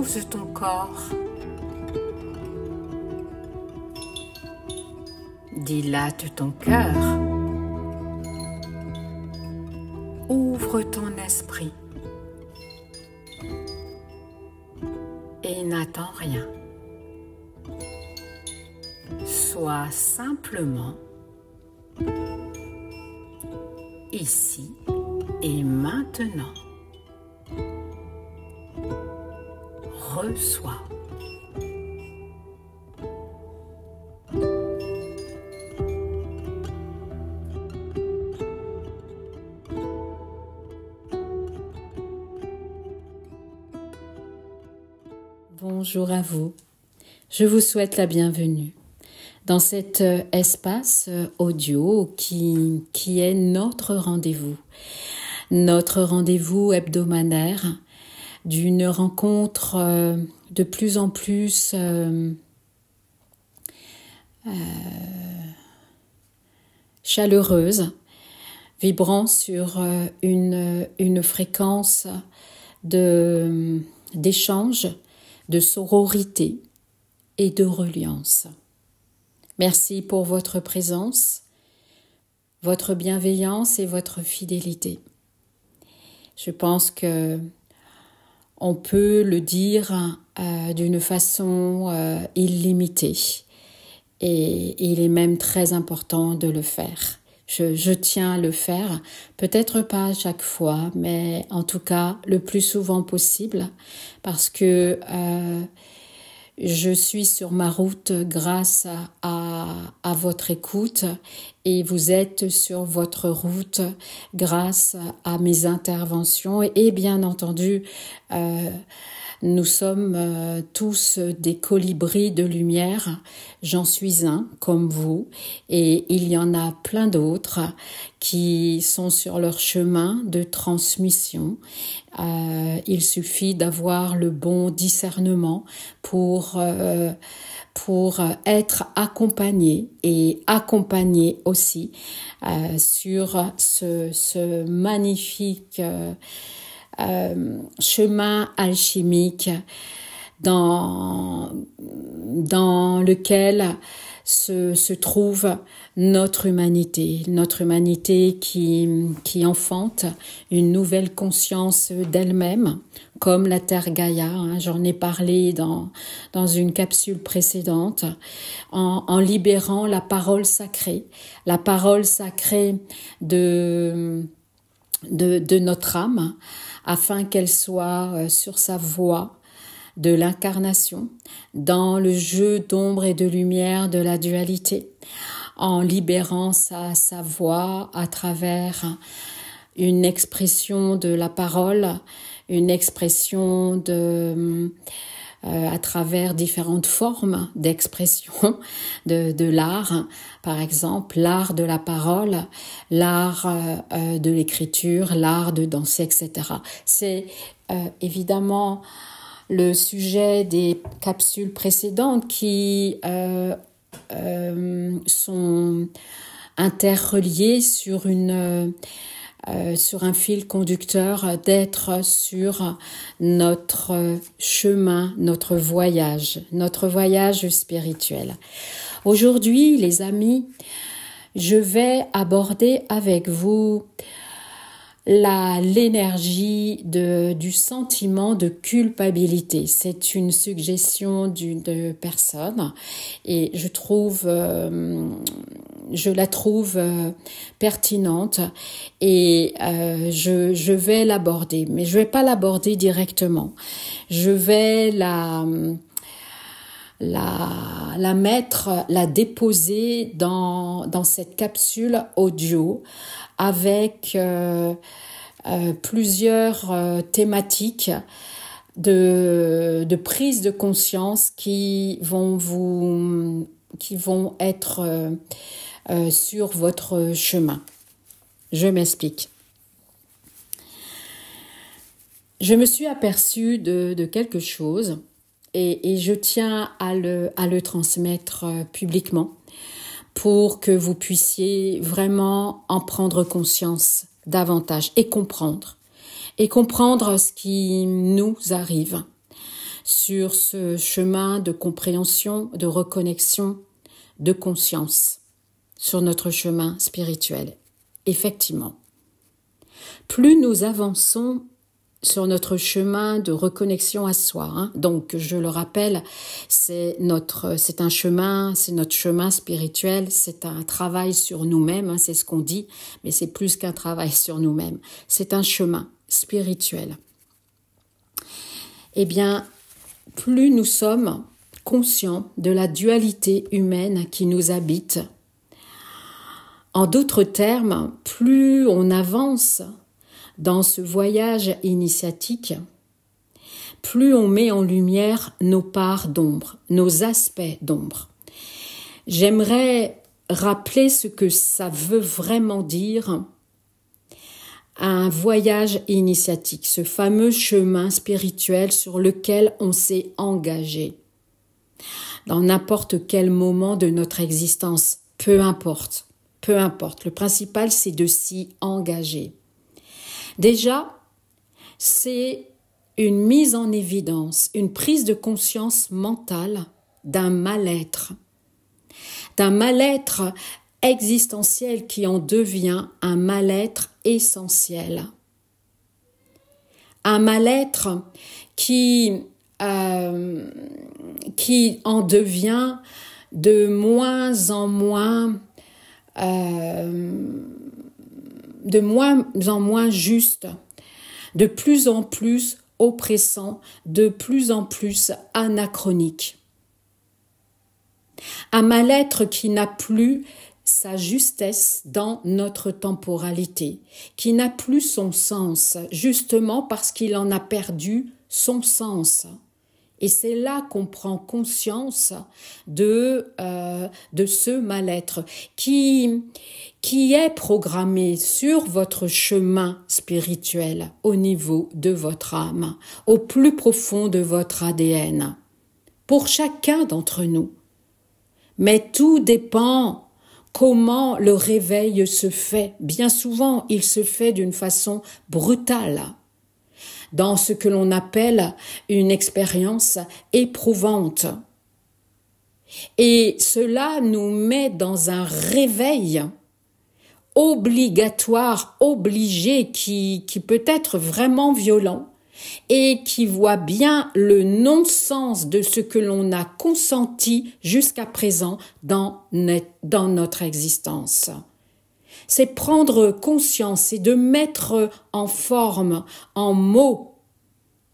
Repose ton corps. Dilate ton cœur. Ouvre ton esprit. Et n'attends rien. Sois simplement ici et maintenant. Reçois. Bonjour à vous. Je vous souhaite la bienvenue dans cet espace audio qui est notre rendez-vous hebdomadaire d'une rencontre de plus en plus chaleureuse, vibrant sur une fréquence d'échange, de sororité et de reliance. Merci pour votre présence, votre bienveillance et votre fidélité. Je pense que on peut le dire d'une façon illimitée et il est même très important de le faire. Je tiens à le faire, peut-être pas à chaque fois, mais en tout cas le plus souvent possible parce que je suis sur ma route grâce à votre écoute et vous êtes sur votre route grâce à mes interventions et bien entendu nous sommes tous des colibris de lumière, j'en suis un comme vous et il y en a plein d'autres qui sont sur leur chemin de transmission. Il suffit d'avoir le bon discernement pour être accompagné et accompagné aussi sur ce magnifique chemin alchimique dans lequel se trouve notre humanité qui enfante une nouvelle conscience d'elle-même, comme la Terre Gaïa, j'en ai parlé dans une capsule précédente, en libérant la parole sacrée de notre âme, afin qu'elle soit sur sa voie de l'incarnation, dans le jeu d'ombre et de lumière de la dualité, en libérant sa voix à travers une expression de la parole, une expression à travers différentes formes d'expression de l'art, par exemple l'art de la parole, l'art de l'écriture, l'art de danser, etc. C'est évidemment le sujet des capsules précédentes qui sont interreliées sur un fil conducteur, d'être sur notre chemin, notre voyage spirituel. Aujourd'hui, les amis, je vais aborder avec vous l'énergie du sentiment de culpabilité. C'est une suggestion d'une personne et je la trouve pertinente et je vais l'aborder, mais je vais pas l'aborder directement. Je vais la déposer dans cette capsule audio avec plusieurs thématiques de prise de conscience qui vont être sur votre chemin. Je m'explique. Je me suis aperçue de quelque chose et je tiens à le transmettre publiquement pour que vous puissiez vraiment en prendre conscience davantage et comprendre ce qui nous arrive, sur ce chemin de compréhension, de reconnexion, de conscience, sur notre chemin spirituel. Effectivement, plus nous avançons sur notre chemin de reconnexion à soi, donc je le rappelle, c'est notre chemin spirituel, c'est un travail sur nous-mêmes, c'est ce qu'on dit, mais c'est plus qu'un travail sur nous-mêmes, c'est un chemin spirituel. Eh bien, plus nous sommes conscients de la dualité humaine qui nous habite, en d'autres termes, plus on avance dans ce voyage initiatique, plus on met en lumière nos parts d'ombre, nos aspects d'ombre. J'aimerais rappeler ce que ça veut vraiment dire un voyage initiatique, ce fameux chemin spirituel sur lequel on s'est engagé. Dans n'importe quel moment de notre existence, peu importe. Le principal, c'est de s'y engager. Déjà, c'est une mise en évidence, une prise de conscience mentale d'un mal-être existentiel qui en devient un mal-être essentiel. Un mal-être qui en devient de moins en moins juste, de plus en plus oppressant, de plus en plus anachronique. Un mal-être qui n'a plus sa justesse dans notre temporalité, qui n'a plus son sens, justement parce qu'il en a perdu son sens. Et c'est là qu'on prend conscience de ce mal-être qui est programmé sur votre chemin spirituel au niveau de votre âme, au plus profond de votre ADN, pour chacun d'entre nous. Mais tout dépend comment le réveil se fait. Bien souvent, il se fait d'une façon brutale, dans ce que l'on appelle une expérience éprouvante. Et cela nous met dans un réveil obligatoire, obligé, qui peut être vraiment violent et qui voit bien le non-sens de ce que l'on a consenti jusqu'à présent dans notre existence. C'est prendre conscience et de mettre en forme, en mots,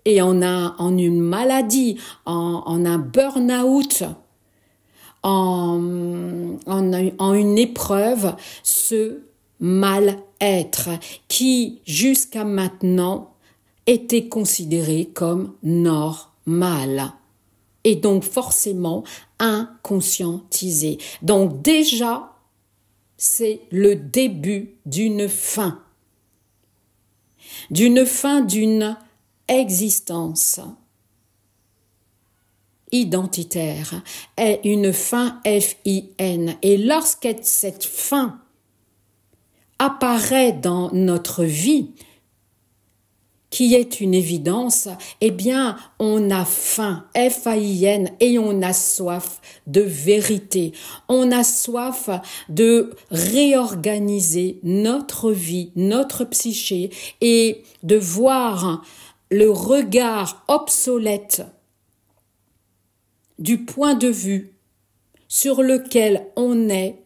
et en une maladie, en un burn-out, en une épreuve, ce mal-être qui, jusqu'à maintenant, était considéré comme normal et donc forcément inconscientisé. Donc déjà, c'est le début d'une fin d'une existence identitaire, est une fin F-I-N. Et lorsque cette fin apparaît dans notre vie, qui est une évidence, eh bien, on a faim, F-A-I-N, et on a soif de vérité. On a soif de réorganiser notre vie, notre psyché, et de voir le regard obsolète du point de vue sur lequel on est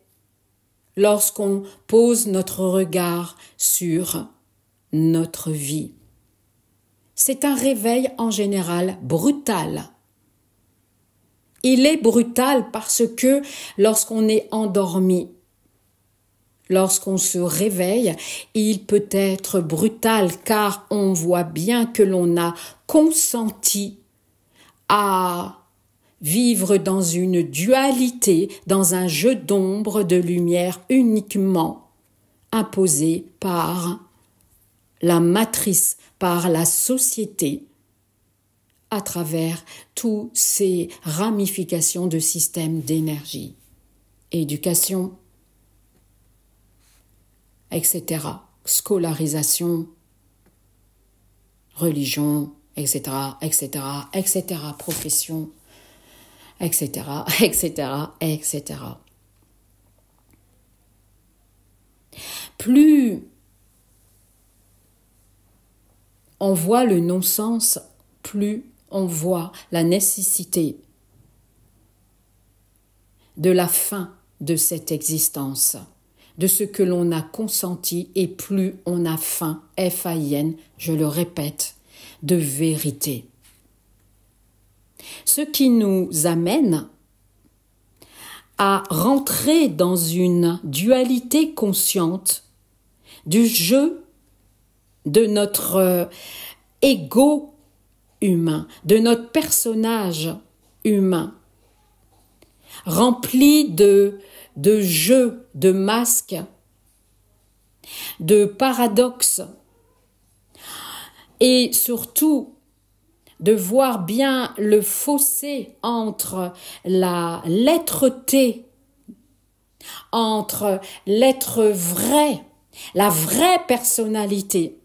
lorsqu'on pose notre regard sur notre vie. C'est un réveil en général brutal. Il est brutal parce que lorsqu'on est endormi, lorsqu'on se réveille, il peut être brutal car on voit bien que l'on a consenti à vivre dans une dualité, dans un jeu d'ombre, de lumière uniquement imposé par la matrice, par la société, à travers toutes ces ramifications de systèmes d'énergie, éducation, etc., scolarisation, religion, etc., etc., etc., profession, etc., etc., etc. Plus on voit le non-sens, plus on voit la nécessité de la fin de cette existence, de ce que l'on a consenti, et plus on a faim, F-A-I-N, je le répète, de vérité. Ce qui nous amène à rentrer dans une dualité consciente du jeu de notre ego humain, de notre personnage humain, rempli de jeux, de masques, de paradoxes, et surtout de voir bien le fossé entre la l'être-té, entre l'être vrai, la vraie personnalité,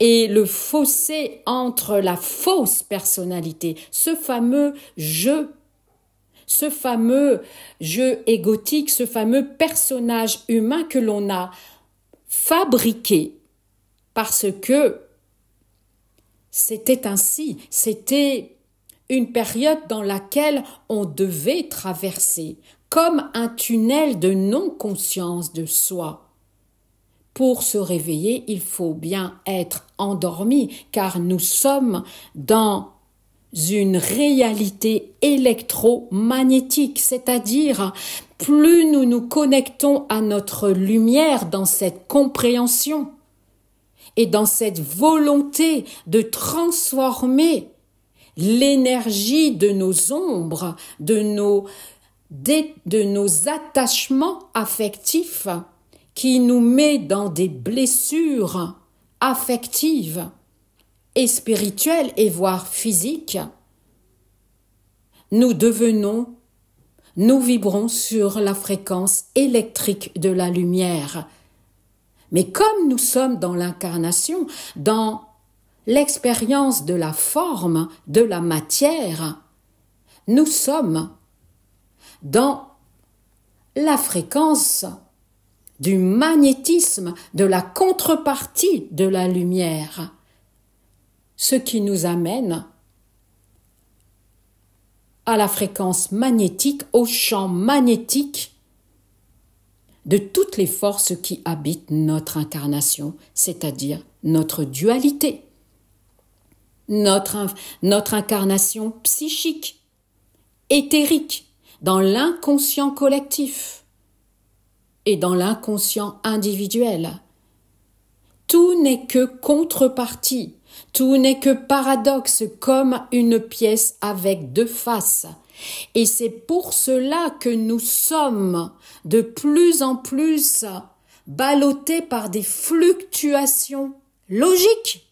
et le fossé entre la fausse personnalité, ce fameux jeu égotique, ce fameux personnage humain que l'on a fabriqué parce que c'était ainsi, c'était une période dans laquelle on devait traverser comme un tunnel de non-conscience de soi. Pour se réveiller, il faut bien être endormi, car nous sommes dans une réalité électromagnétique, c'est-à-dire plus nous nous connectons à notre lumière dans cette compréhension et dans cette volonté de transformer l'énergie de nos ombres, de nos attachements affectifs qui nous met dans des blessures affectives et spirituelles et voire physiques, nous vibrons sur la fréquence électrique de la lumière. Mais comme nous sommes dans l'incarnation, dans l'expérience de la forme, de la matière, nous sommes dans la fréquence du magnétisme, de la contrepartie de la lumière, ce qui nous amène à la fréquence magnétique, au champ magnétique de toutes les forces qui habitent notre incarnation, c'est-à-dire notre dualité, notre incarnation psychique, éthérique, dans l'inconscient collectif et dans l'inconscient individuel. Tout n'est que contrepartie, tout n'est que paradoxe, comme une pièce avec deux faces. Et c'est pour cela que nous sommes de plus en plus ballottés par des fluctuations logiques.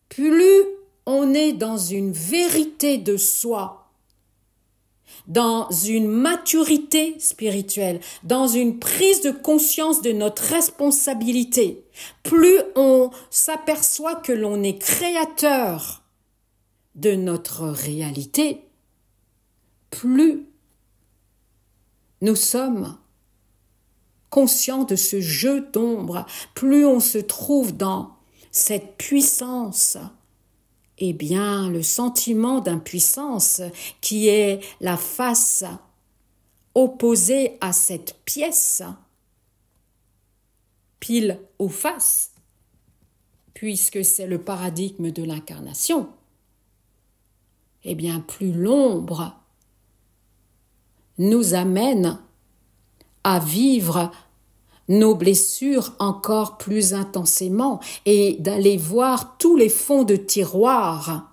Plus on est dans une vérité de soi, dans une maturité spirituelle, dans une prise de conscience de notre responsabilité, plus on s'aperçoit que l'on est créateur de notre réalité, plus nous sommes conscients de ce jeu d'ombre, plus on se trouve dans cette puissance. Eh bien, le sentiment d'impuissance qui est la face opposée à cette pièce, pile ou face, puisque c'est le paradigme de l'incarnation, eh bien, plus l'ombre nous amène à vivre nos blessures encore plus intensément et d'aller voir tous les fonds de tiroir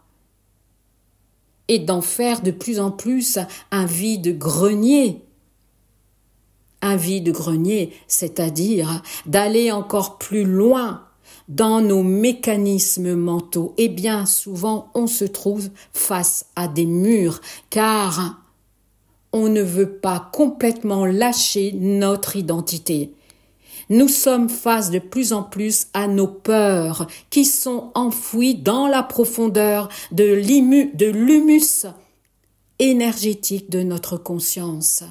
et d'en faire de plus en plus un vide-grenier. Un vide-grenier, c'est-à-dire d'aller encore plus loin dans nos mécanismes mentaux. Et bien souvent, on se trouve face à des murs, car on ne veut pas complètement lâcher notre identité. nous sommes face de plus en plus à nos peurs qui sont enfouies dans la profondeur de l'humus énergétique de notre conscience.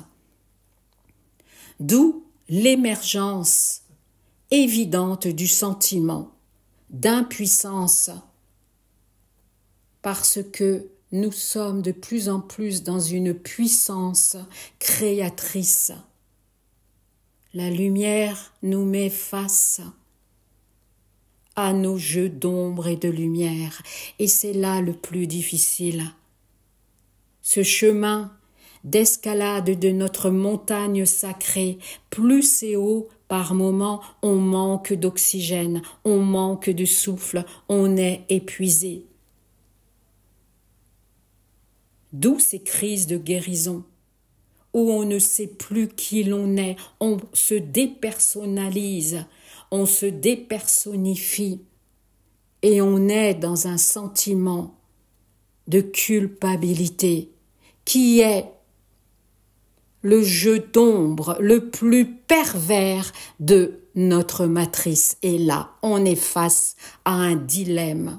D'où l'émergence évidente du sentiment d'impuissance, parce que nous sommes de plus en plus dans une puissance créatrice. La lumière nous met face à nos jeux d'ombre et de lumière, et c'est là le plus difficile. Ce chemin d'escalade de notre montagne sacrée, plus c'est haut, par moments, on manque d'oxygène, on manque de souffle, on est épuisé. D'où ces crises de guérison, où on ne sait plus qui l'on est, on se dépersonnalise, on se dépersonnifie, et on est dans un sentiment de culpabilité, qui est le jeu d'ombre le plus pervers de notre matrice. Et là, on est face à un dilemme.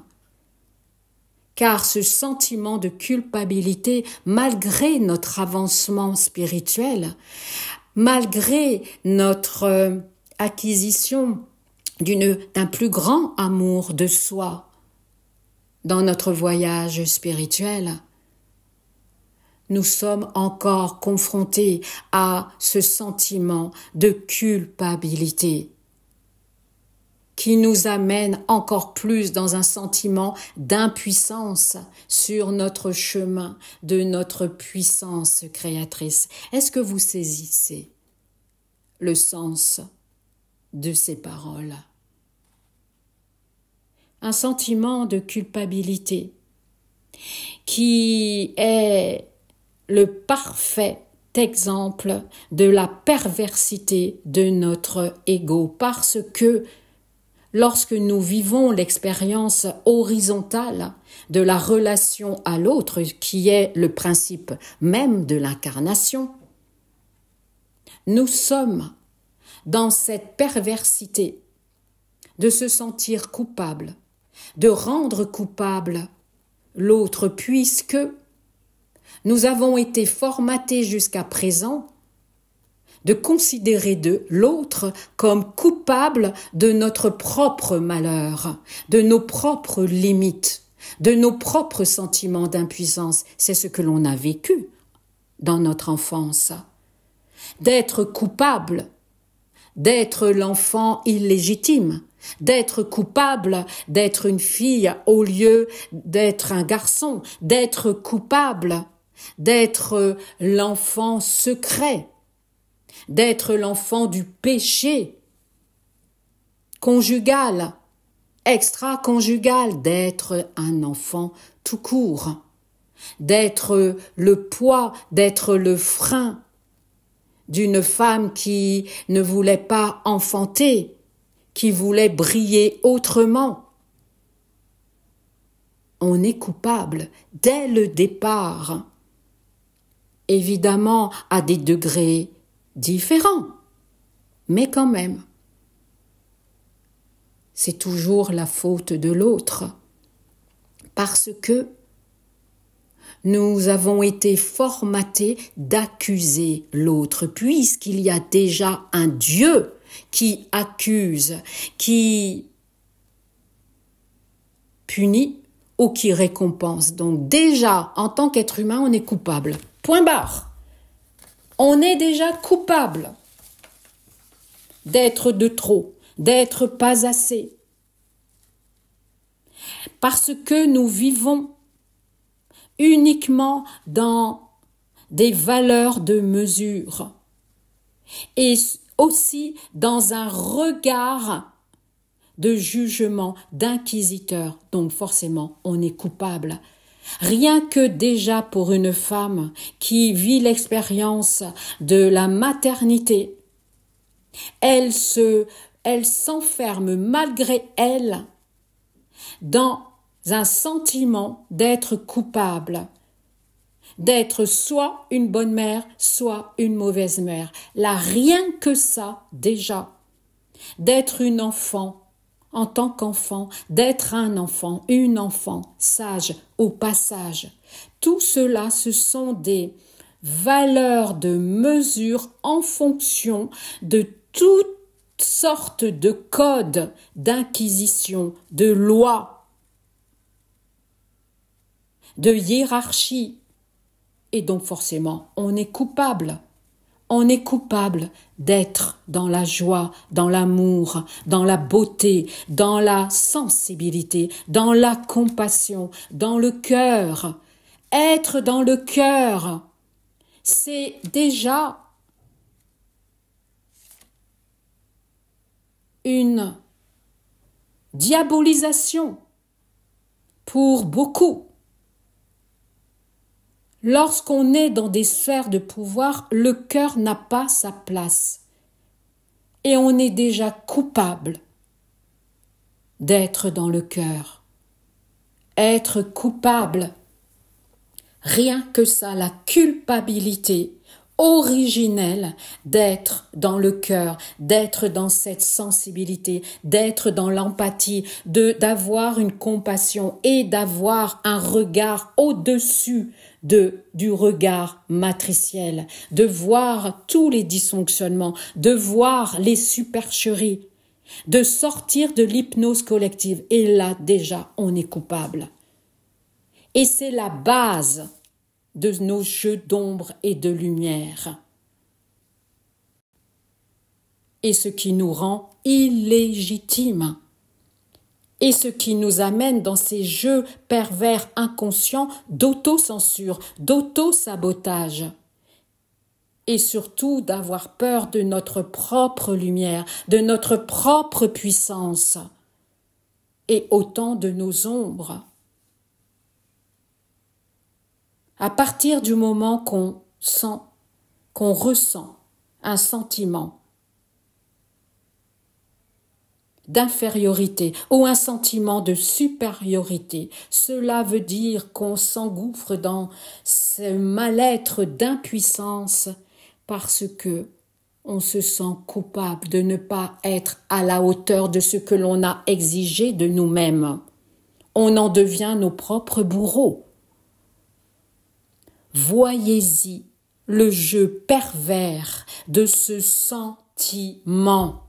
Car ce sentiment de culpabilité, malgré notre avancement spirituel, malgré notre acquisition d'un plus grand amour de soi dans notre voyage spirituel, nous sommes encore confrontés à ce sentiment de culpabilité qui nous amène encore plus dans un sentiment d'impuissance sur notre chemin de notre puissance créatrice. Est-ce que vous saisissez le sens de ces paroles? Un sentiment de culpabilité qui est le parfait exemple de la perversité de notre ego, parce que lorsque nous vivons l'expérience horizontale de la relation à l'autre, qui est le principe même de l'incarnation, nous sommes dans cette perversité de se sentir coupable, de rendre coupable l'autre, puisque nous avons été formatés jusqu'à présent de considérer l'autre comme coupable de notre propre malheur, de nos propres limites, de nos propres sentiments d'impuissance. C'est ce que l'on a vécu dans notre enfance. D'être coupable, d'être l'enfant illégitime, d'être coupable d'être une fille au lieu d'être un garçon, d'être coupable d'être l'enfant secret, d'être l'enfant du péché conjugal, extra-conjugal, d'être un enfant tout court, d'être le poids, d'être le frein d'une femme qui ne voulait pas enfanter, qui voulait briller autrement. On est coupable dès le départ, évidemment à des degrés différents, mais quand même, c'est toujours la faute de l'autre, parce que nous avons été formatés d'accuser l'autre, puisqu'il y a déjà un Dieu qui accuse, qui punit ou qui récompense. Donc déjà, en tant qu'être humain, on est coupable. Point barre. On est déjà coupable d'être de trop, d'être pas assez. Parce que nous vivons uniquement dans des valeurs de mesure et aussi dans un regard de jugement, d'inquisiteur. Donc forcément, on est coupable. Rien que déjà pour une femme qui vit l'expérience de la maternité, elle s'enferme malgré elle dans un sentiment d'être coupable, d'être soit une bonne mère, soit une mauvaise mère. Là, rien que ça, déjà, d'être une enfant, en tant qu'enfant, d'être un enfant, une enfant, sage au passage. Tout cela, ce sont des valeurs de mesure en fonction de toutes sortes de codes d'inquisition, de lois, de hiérarchie. Et donc forcément, on est coupable. On est coupable d'être dans la joie, dans l'amour, dans la beauté, dans la sensibilité, dans la compassion, dans le cœur. Être dans le cœur, c'est déjà une diabolisation pour beaucoup. Lorsqu'on est dans des sphères de pouvoir, le cœur n'a pas sa place. Et on est déjà coupable d'être dans le cœur. Être coupable, rien que ça, la culpabilité originelle d'être dans le cœur, d'être dans cette sensibilité, d'être dans l'empathie, d'avoir une compassion et d'avoir un regard au-dessus du regard matriciel, de voir tous les dysfonctionnements, de voir les supercheries, de sortir de l'hypnose collective. Et là, déjà, on est coupable. Et c'est la base de nos jeux d'ombre et de lumière. Et ce qui nous rend illégitimes. Et ce qui nous amène dans ces jeux pervers inconscients d'autocensure, d'auto-sabotage. Et surtout d'avoir peur de notre propre lumière, de notre propre puissance. Et autant de nos ombres. À partir du moment qu'on ressent un sentiment d'infériorité ou un sentiment de supériorité, cela veut dire qu'on s'engouffre dans ce mal-être d'impuissance parce que on se sent coupable de ne pas être à la hauteur de ce que l'on a exigé de nous-mêmes. On en devient nos propres bourreaux. Voyez-y le jeu pervers de ce sentiment,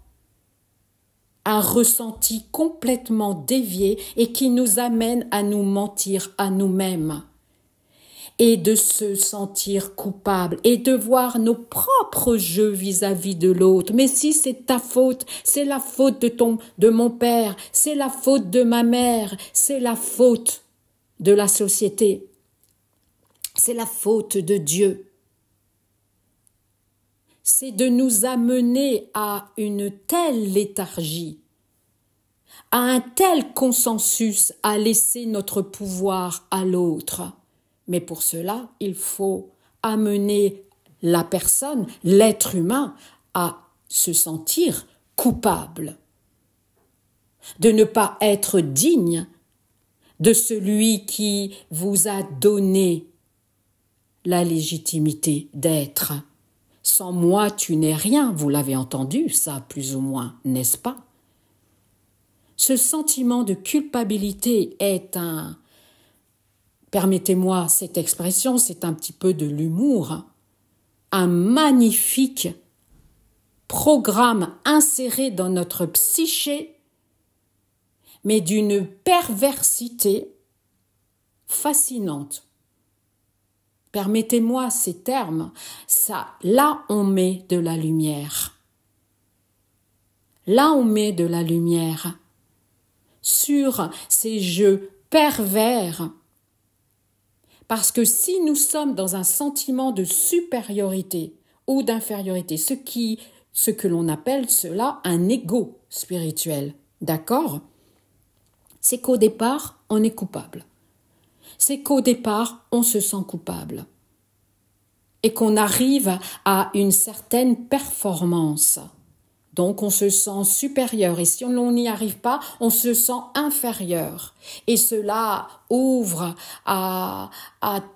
un ressenti complètement dévié et qui nous amène à nous mentir à nous-mêmes et de se sentir coupable et de voir nos propres jeux vis-à-vis de l'autre. Mais si c'est ta faute, c'est la faute de mon père, c'est la faute de ma mère, c'est la faute de la société. C'est la faute de Dieu. C'est de nous amener à une telle léthargie, à un tel consensus à laisser notre pouvoir à l'autre. Mais pour cela, il faut amener la personne, l'être humain, à se sentir coupable, de ne pas être digne de celui qui vous a donné la légitimité d'être. Sans moi, tu n'es rien, vous l'avez entendu, ça, plus ou moins, n'est-ce pas? Ce sentiment de culpabilité est permettez-moi cette expression, c'est un petit peu de l'humour, un magnifique programme inséré dans notre psyché, mais d'une perversité fascinante. Permettez-moi ces termes, ça, là on met de la lumière. Là on met de la lumière sur ces jeux pervers. Parce que si nous sommes dans un sentiment de supériorité ou d'infériorité, ce que l'on appelle cela un ego spirituel, d'accord? C'est qu'au départ, on est coupable. C'est qu'au départ, on se sent coupable et qu'on arrive à une certaine performance. Donc, on se sent supérieur et si on n'y arrive pas, on se sent inférieur. Et cela ouvre à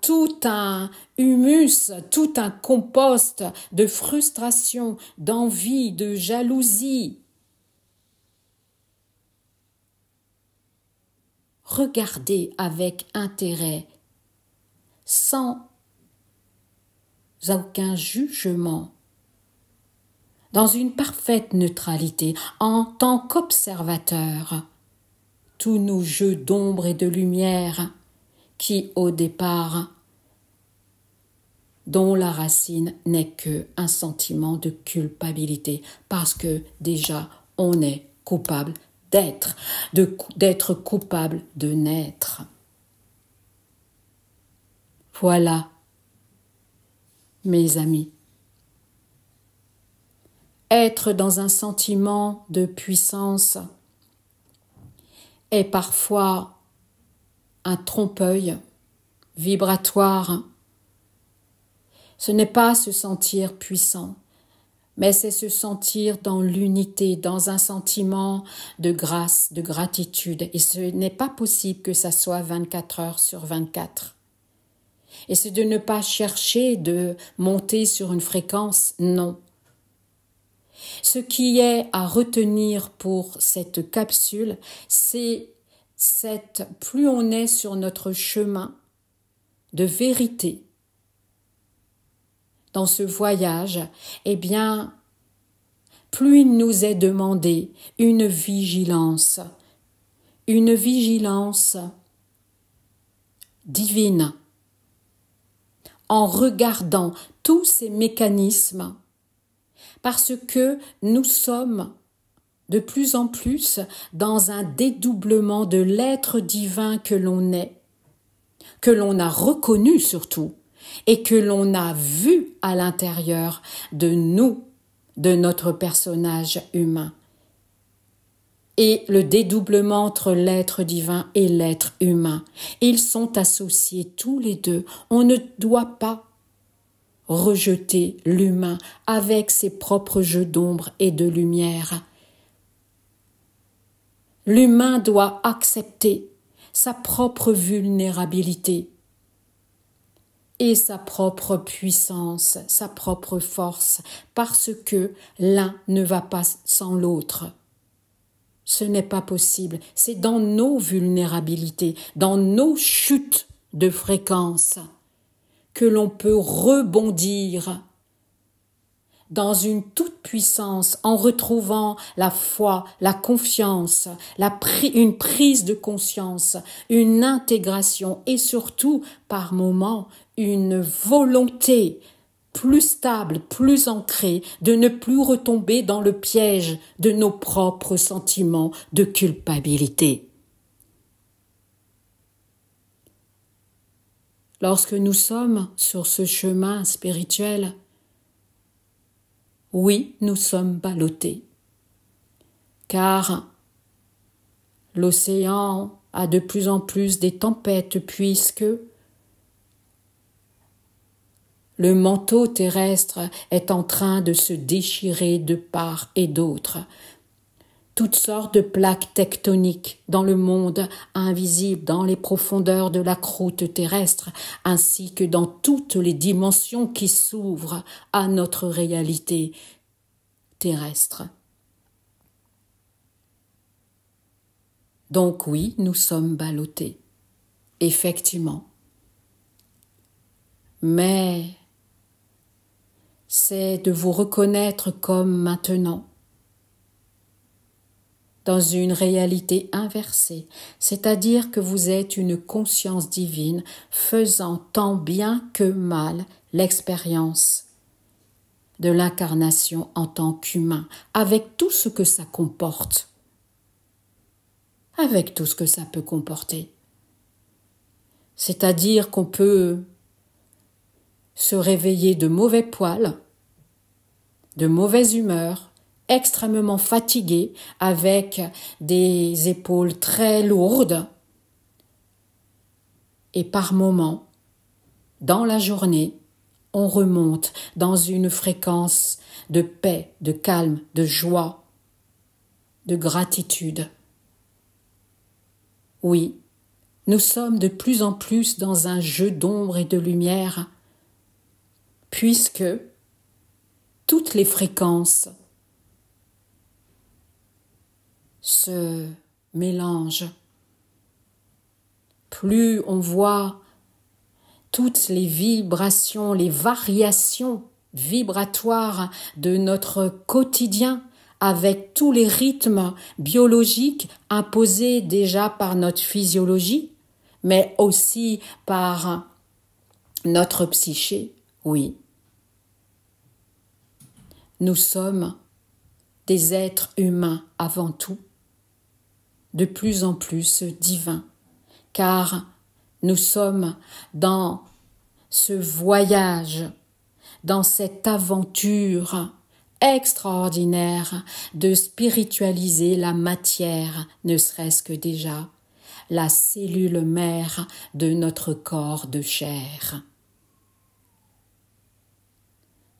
tout un humus, tout un compost de frustration, d'envie, de jalousie, regarder avec intérêt, sans aucun jugement, dans une parfaite neutralité, en tant qu'observateur, tous nos jeux d'ombre et de lumière qui, au départ, dont la racine n'est qu'un sentiment de culpabilité, parce que déjà on est coupable d'être coupable de naître. Voilà, mes amis. Être dans un sentiment de puissance est parfois un trompe-œil vibratoire. Ce n'est pas se sentir puissant, mais c'est se sentir dans l'unité, dans un sentiment de grâce, de gratitude. Et ce n'est pas possible que ça soit 24 heures sur 24. Et c'est de ne pas chercher de monter sur une fréquence, non. Ce qui est à retenir pour cette capsule, c'est plus on est sur notre chemin de vérité, dans ce voyage, eh bien, plus il nous est demandé une vigilance divine, en regardant tous ces mécanismes, parce que nous sommes de plus en plus dans un dédoublement de l'être divin que l'on est, que l'on a reconnu surtout, et que l'on a vu à l'intérieur de nous, de notre personnage humain. Et le dédoublement entre l'être divin et l'être humain, ils sont associés tous les deux. On ne doit pas rejeter l'humain avec ses propres jeux d'ombre et de lumière. L'humain doit accepter sa propre vulnérabilité et sa propre puissance, sa propre force, parce que l'un ne va pas sans l'autre. Ce n'est pas possible. C'est dans nos vulnérabilités, dans nos chutes de fréquence, que l'on peut rebondir dans une toute puissance en retrouvant la foi, la confiance, une prise de conscience, une intégration et surtout, par moments, une volonté plus stable, plus ancrée, de ne plus retomber dans le piège de nos propres sentiments de culpabilité. Lorsque nous sommes sur ce chemin spirituel, oui, nous sommes ballottés, car l'océan a de plus en plus des tempêtes puisque le manteau terrestre est en train de se déchirer de part et d'autre. Toutes sortes de plaques tectoniques dans le monde invisible, dans les profondeurs de la croûte terrestre, ainsi que dans toutes les dimensions qui s'ouvrent à notre réalité terrestre. Donc oui, nous sommes ballottés, effectivement. Mais c'est de vous reconnaître comme maintenant, dans une réalité inversée, c'est-à-dire que vous êtes une conscience divine faisant tant bien que mal l'expérience de l'incarnation en tant qu'humain, avec tout ce que ça comporte, avec tout ce que ça peut comporter. C'est-à-dire qu'on peut se réveiller de mauvais poils, de mauvaise humeur, extrêmement fatigué, avec des épaules très lourdes, et par moments, dans la journée, on remonte dans une fréquence de paix, de calme, de joie, de gratitude. Oui, nous sommes de plus en plus dans un jeu d'ombre et de lumière, puisque toutes les fréquences se mélangent plus on voit toutes les vibrations, les variations vibratoires de notre quotidien avec tous les rythmes biologiques imposés déjà par notre physiologie, mais aussi par notre psyché, oui. Nous sommes des êtres humains avant tout, de plus en plus divins, car nous sommes dans ce voyage, dans cette aventure extraordinaire de spiritualiser la matière, ne serait-ce que déjà la cellule mère de notre corps de chair.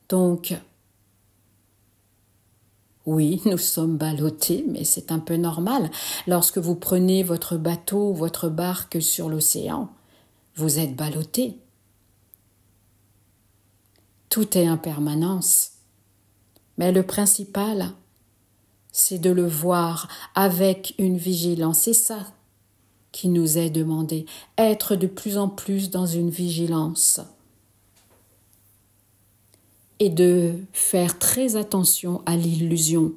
Donc, oui, nous sommes ballottés, mais c'est un peu normal. Lorsque vous prenez votre bateau ou votre barque sur l'océan, vous êtes ballotté. Tout est impermanence. Mais le principal, c'est de le voir avec une vigilance. C'est ça qui nous est demandé. Être de plus en plus dans une vigilance. Et de faire très attention à l'illusion,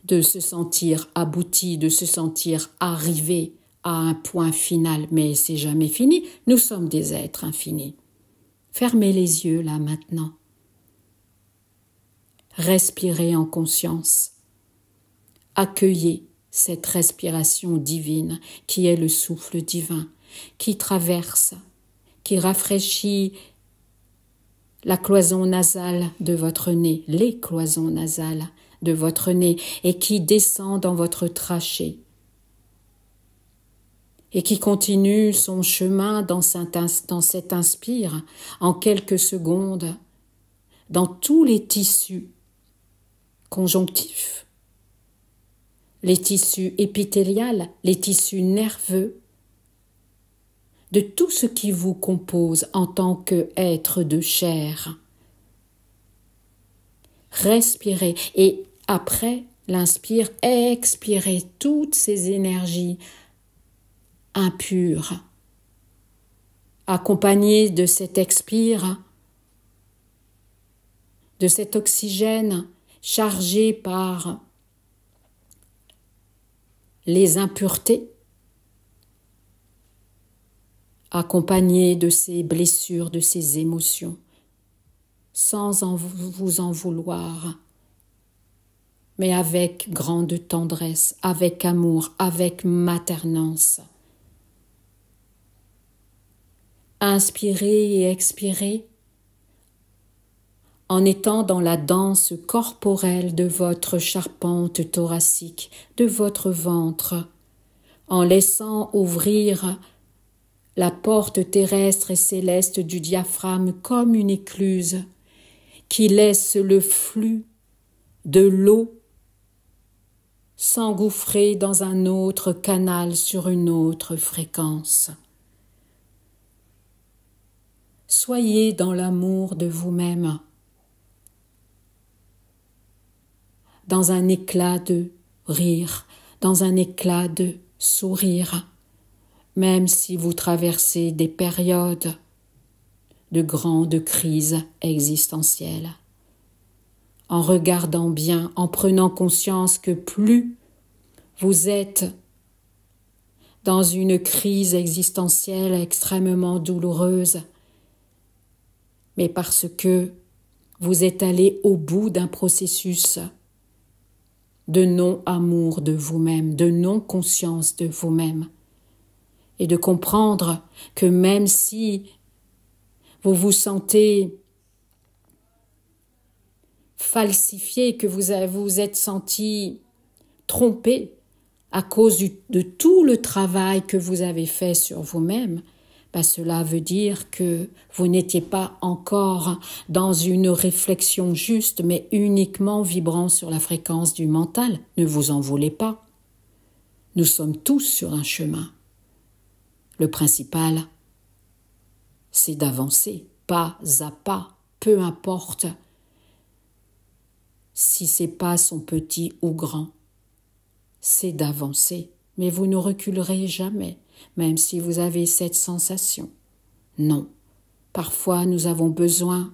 de se sentir abouti, de se sentir arrivé à un point final, mais c'est jamais fini, nous sommes des êtres infinis. Fermez les yeux là maintenant. Respirez en conscience. Accueillez cette respiration divine qui est le souffle divin, qui traverse, qui rafraîchit la cloison nasale de votre nez, les cloisons nasales de votre nez, et qui descend dans votre trachée, et qui continue son chemin dans cet inspire, en quelques secondes, dans tous les tissus conjonctifs, les tissus épithéliales, les tissus nerveux, de tout ce qui vous compose en tant qu'être de chair. Respirez et après l'inspire, expirez toutes ces énergies impures. Accompagnées de cet expire, de cet oxygène chargé par les impuretés, accompagné de ces blessures, de ces émotions, sans vous en vouloir, mais avec grande tendresse, avec amour, avec maternance. Inspirez et expirez en étant dans la danse corporelle de votre charpente thoracique, de votre ventre, en laissant ouvrir la porte terrestre et céleste du diaphragme comme une écluse qui laisse le flux de l'eau s'engouffrer dans un autre canal sur une autre fréquence. Soyez dans l'amour de vous-même, dans un éclat de rire, dans un éclat de sourire, même si vous traversez des périodes de grandes crises existentielles. En regardant bien, en prenant conscience que plus vous êtes dans une crise existentielle extrêmement douloureuse, mais parce que vous êtes allé au bout d'un processus de non-amour de vous-même, de non-conscience de vous-même, et de comprendre que même si vous vous sentez falsifié, que vous êtes senti trompé à cause de tout le travail que vous avez fait sur vous-même, cela veut dire que vous n'étiez pas encore dans une réflexion juste, mais uniquement vibrant sur la fréquence du mental. Ne vous en voulez pas. Nous sommes tous sur un chemin. Le principal, c'est d'avancer, pas à pas, peu importe si ces pas sont petits ou grands. C'est d'avancer, mais vous ne reculerez jamais. même si vous avez cette sensation. Non, parfois nous avons besoin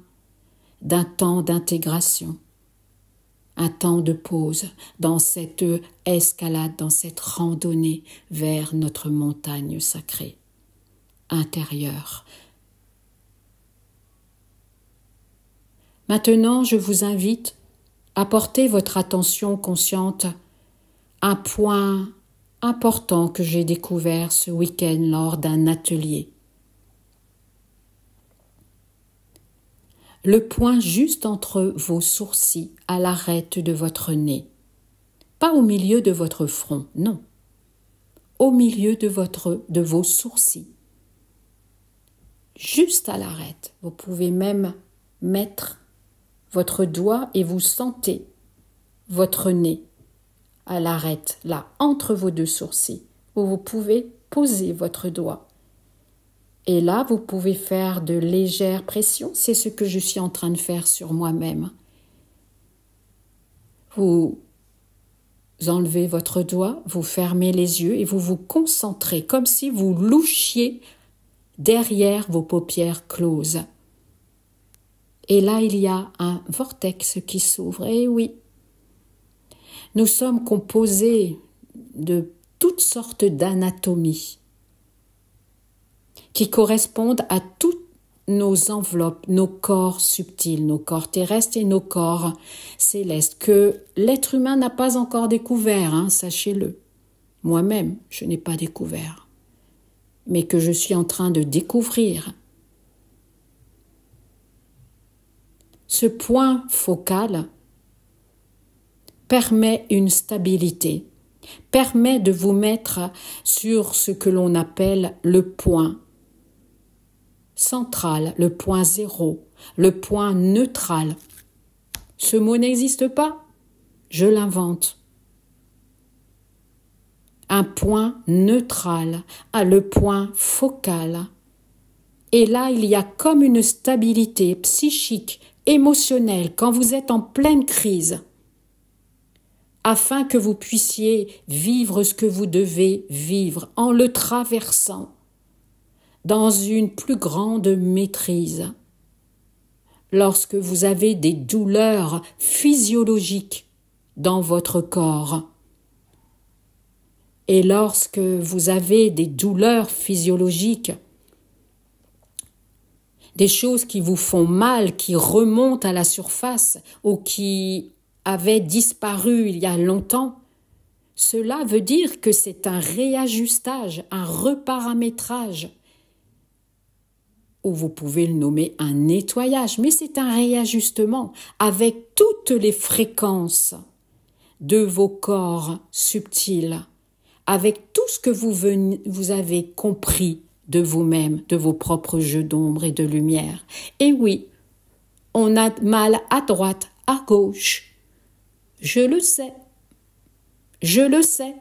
d'un temps d'intégration, un temps de pause dans cette escalade, dans cette randonnée vers notre montagne sacrée, intérieure. Maintenant, je vous invite à porter votre attention consciente à un point important que j'ai découvert ce week-end lors d'un atelier. Le point juste entre vos sourcils à l'arête de votre nez. Pas au milieu de votre front, non. Au milieu de vos sourcils. Juste à l'arête. Vous pouvez même mettre votre doigt et vous sentez votre nez à l'arête, là, entre vos deux sourcils, où vous pouvez poser votre doigt. Et là, vous pouvez faire de légères pressions. C'est ce que je suis en train de faire sur moi-même. Vous enlevez votre doigt, vous fermez les yeux et vous vous concentrez comme si vous louchiez derrière vos paupières closes. Et là, il y a un vortex qui s'ouvre. Et oui, nous sommes composés de toutes sortes d'anatomies qui correspondent à toutes nos enveloppes, nos corps subtils, nos corps terrestres et nos corps célestes, que l'être humain n'a pas encore découvert, sachez-le. Moi-même, je n'ai pas découvert, mais que je suis en train de découvrir. Ce point focal permet une stabilité, permet de vous mettre sur ce que l'on appelle le point central, le point zéro, le point neutral. Ce mot n'existe pas, je l'invente. Un point neutral, le point focal. Et là, il y a comme une stabilité psychique, émotionnelle, quand vous êtes en pleine crise, afin que vous puissiez vivre ce que vous devez vivre en le traversant dans une plus grande maîtrise. Lorsque vous avez des douleurs physiologiques dans votre corps, et lorsque vous avez des douleurs physiologiques, des choses qui vous font mal, qui remontent à la surface ou qui avaient disparu il y a longtemps, cela veut dire que c'est un réajustage, un reparamétrage, ou vous pouvez le nommer un nettoyage, mais c'est un réajustement avec toutes les fréquences de vos corps subtils, avec tout ce que vous avez compris de vous-même, de vos propres jeux d'ombre et de lumière. Et oui, on a mal à droite, à gauche. Je le sais. Je le sais.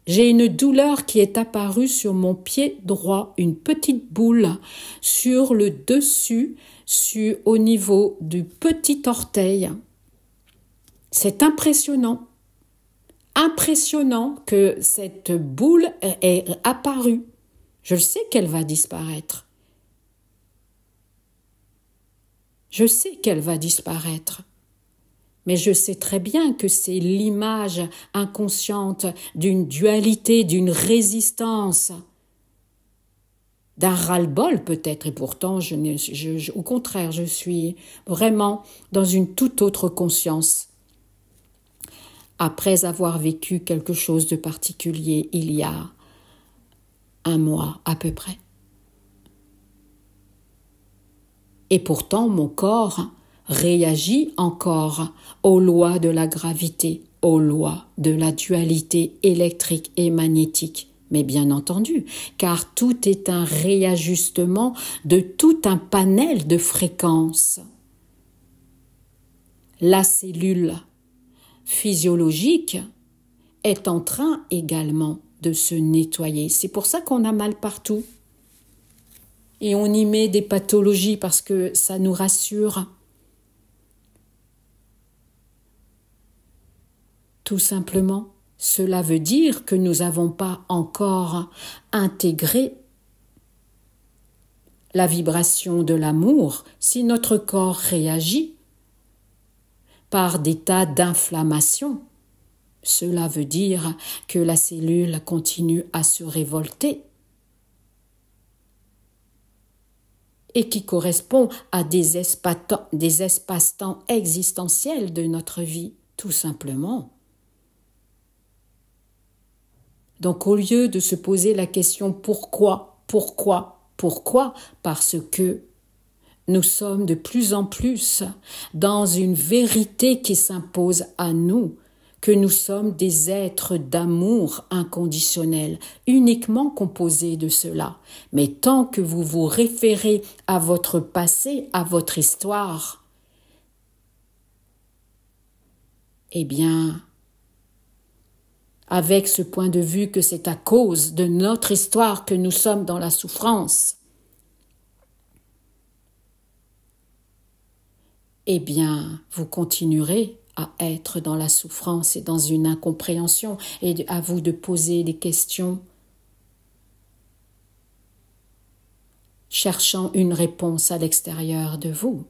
J'ai une douleur qui est apparue sur mon pied droit, une petite boule sur le dessus, au niveau du petit orteil. C'est impressionnant. Impressionnant que cette boule est apparue. Je sais qu'elle va disparaître. Je sais qu'elle va disparaître. Mais je sais très bien que c'est l'image inconsciente d'une dualité, d'une résistance, d'un ras-le-bol peut-être. Et pourtant, au contraire, je suis vraiment dans une toute autre conscience. Après avoir vécu quelque chose de particulier il y a 1 mois à peu près. Et pourtant, mon corps réagit encore aux lois de la gravité, aux lois de la dualité électrique et magnétique. Mais bien entendu, car tout est un réajustement de tout un panel de fréquences. La cellule physiologique est en train également de se nettoyer. C'est pour ça qu'on a mal partout. Et on y met des pathologies parce que ça nous rassure. Tout simplement, Cela veut dire que nous n'avons pas encore intégré la vibration de l'amour si notre corps réagit par des tas d'inflammation. Cela veut dire que la cellule continue à se révolter et qui correspond à des espaces-temps existentiels de notre vie, tout simplement. Donc au lieu de se poser la question pourquoi, parce que nous sommes de plus en plus dans une vérité qui s'impose à nous, que nous sommes des êtres d'amour inconditionnel, uniquement composés de cela. Mais tant que vous vous référez à votre passé, à votre histoire, eh bien, avec ce point de vue que c'est à cause de notre histoire que nous sommes dans la souffrance, eh bien, vous continuerez à être dans la souffrance et dans une incompréhension, et à vous de poser des questions, cherchant une réponse à l'extérieur de vous.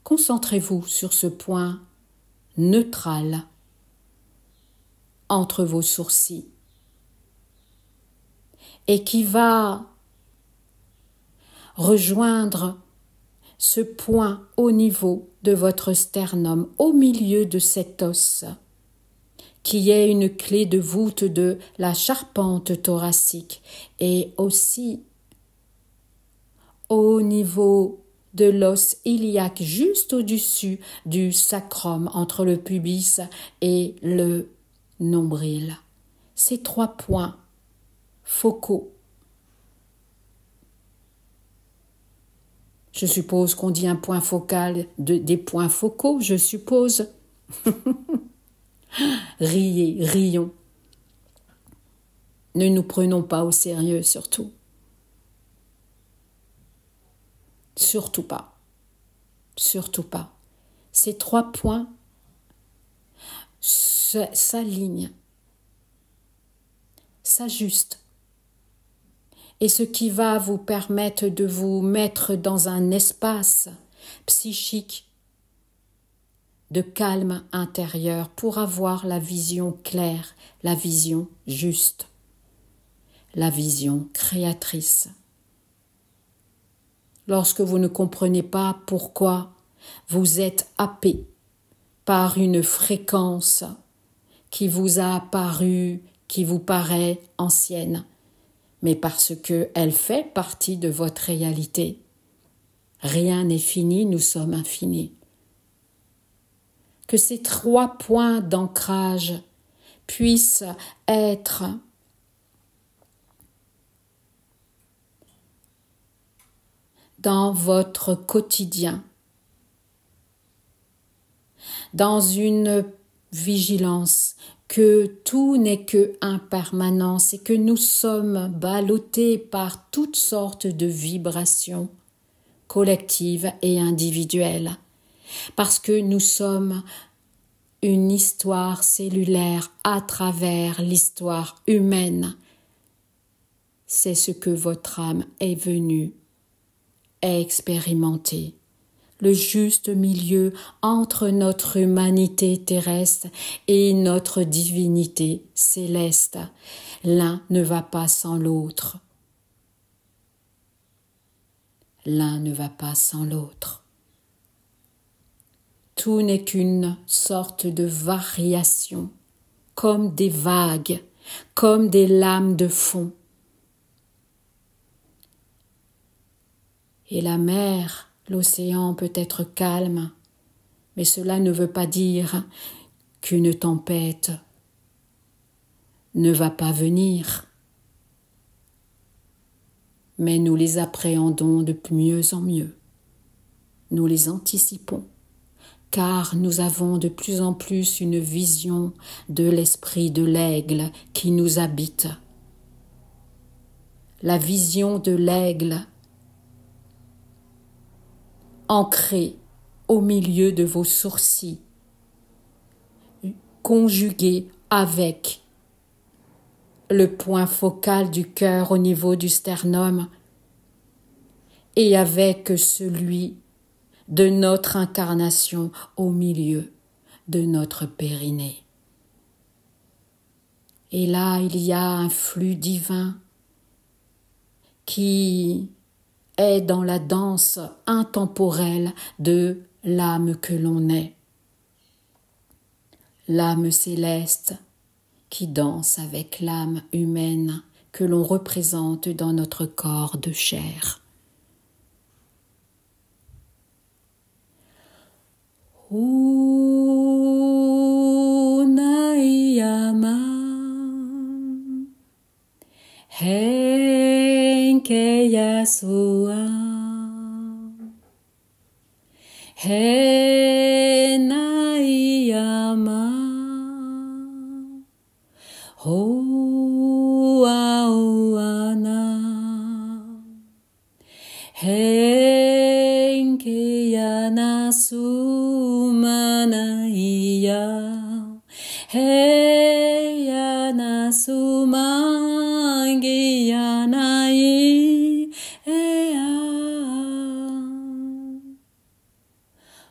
Concentrez-vous sur ce point neutral entre vos sourcils et qui va rejoindre ce point au niveau de votre sternum, au milieu de cet os, qui est une clé de voûte de la charpente thoracique, et aussi au niveau de l'os iliaque, juste au-dessus du sacrum, entre le pubis et le nombril. Ces 3 points focaux. Je suppose qu'on dit un point focal, des points focaux, je suppose. Rions. Ne nous prenons pas au sérieux, surtout. Surtout pas. Ces 3 points s'alignent, s'ajustent. Et ce qui va vous permettre de vous mettre dans un espace psychique de calme intérieur pour avoir la vision claire, la vision juste, la vision créatrice. Lorsque vous ne comprenez pas pourquoi vous êtes happé par une fréquence qui vous a apparu, qui vous paraît ancienne, mais parce qu'elle fait partie de votre réalité. Rien n'est fini, nous sommes infinis. Que ces 3 points d'ancrage puissent être dans votre quotidien, dans une vigilance, que tout n'est que impermanence et que nous sommes ballottés par toutes sortes de vibrations collectives et individuelles, parce que nous sommes une histoire cellulaire à travers l'histoire humaine. C'est ce que votre âme est venue expérimenter. Le juste milieu entre notre humanité terrestre et notre divinité céleste. L'un ne va pas sans l'autre. Tout n'est qu'une sorte de variation, comme des vagues, comme des lames de fond. Et la mer, l'océan peut être calme, mais cela ne veut pas dire qu'une tempête ne va pas venir. Mais nous les appréhendons de mieux en mieux. Nous les anticipons, car nous avons de plus en plus une vision de l'esprit de l'aigle qui nous habite. La vision de l'aigle ancré au milieu de vos sourcils, conjugué avec le point focal du cœur au niveau du sternum et avec celui de notre incarnation au milieu de notre périnée. Et là, il y a un flux divin qui est dans la danse intemporelle de l'âme que l'on est. L'âme céleste qui danse avec l'âme humaine que l'on représente dans notre corps de chair. Unayama Henke Yasua Henayama Hoa Oana Henke Yanasumanaya Heyanasumangiyanai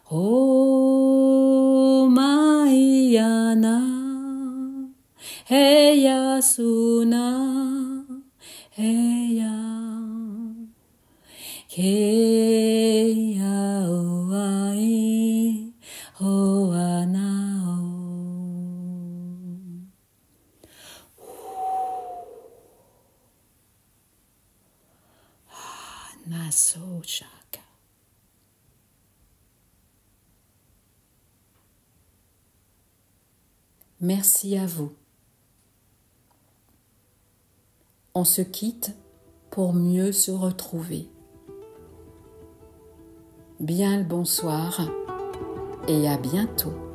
O Mayana Heyasuna Heya Keya Oai Oanao. Naso Chaka. Merci à vous. On se quitte pour mieux se retrouver. Bien le bonsoir et à bientôt.